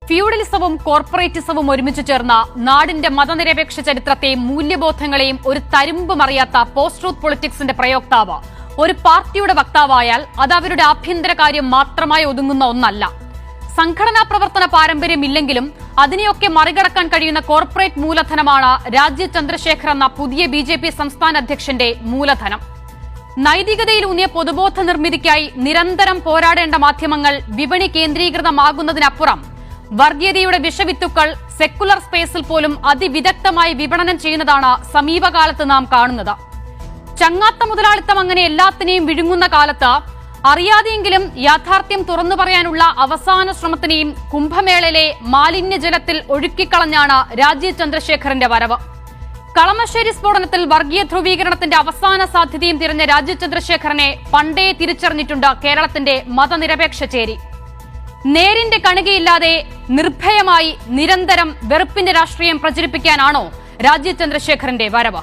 ഫ്യൂഡലിസവും കോർപ്പറേറ്റിസവും ഒരുമിച്ച് ചേർന്ന നാടിന്റെ മതനിരപേക്ഷ ചരിത്രത്തെയും മൂല്യബോധങ്ങളെയും ഒരു തരുമ്പും അറിയാത്ത പോസ്റ്റ് ട്രൂത്ത് പൊളിറ്റിക്സിന്റെ പ്രയോക്താവ് ഒരു പാർട്ടിയുടെ വക്താവായാൽ അത് അവരുടെ ആഭ്യന്തര കാര്യം മാത്രമായി ഒതുങ്ങുന്ന ഒന്നല്ല. സംഘടനാ പ്രവർത്തന പാരമ്പര്യമില്ലെങ്കിലും അതിനെയൊക്കെ മറികടക്കാൻ കഴിയുന്ന കോർപ്പറേറ്റ് മൂലധനമാണ് രാജീവ് ചന്ദ്രശേഖർ എന്ന പുതിയ ബിജെപി സംസ്ഥാന അധ്യക്ഷന്റെ മൂലധനം. നൈതികതയിലൂന്നിയ പൊതുബോധ നിർമ്മിതിക്കായി നിരന്തരം പോരാടേണ്ട മാധ്യമങ്ങൾ വിപണി കേന്ദ്രീകൃതമാകുന്നതിനപ്പുറം വർഗീയതയുടെ വിഷവിത്തുക്കൾ സെക്കുലർ സ്പേസിൽ പോലും അതിവിദഗ്ധമായി വിപണനം ചെയ്യുന്നതാണ് സമീപകാലത്ത് നാം കാണുന്നത്. ചങ്ങാത്ത മുതലാളിത്തം അങ്ങനെ എല്ലാത്തിനെയും വിഴുങ്ങുന്ന കാലത്ത് അറിയാതെയെങ്കിലും യാഥാർത്ഥ്യം തുറന്നു പറയാനുള്ള അവസാന ശ്രമത്തിനെയും കുംഭമേളയിലെ മാലിന്യജലത്തിൽ ഒഴുക്കിക്കളഞ്ഞാണ് രാജീവ് ചന്ദ്രശേഖറിന്റെ വരവ്. കളമശ്ശേരി സ്ഫോടനത്തിൽ വർഗീയ ധ്രുവീകരണത്തിന്റെ അവസാന സാധ്യതയും തിരഞ്ഞ രാജീവ് ചന്ദ്രശേഖറിനെ പണ്ടേ തിരിച്ചറിഞ്ഞിട്ടുണ്ട് കേരളത്തിന്റെ മതനിരപേക്ഷ ചേരി. നേരിന്റെ കണികയില്ലാതെ നിർഭയമായി നിരന്തരം വെറുപ്പിന്റെ രാഷ്ട്രീയം പ്രചരിപ്പിക്കാനാണോ രാജീവ് ചന്ദ്രശേഖറിന്റെ വരവ്?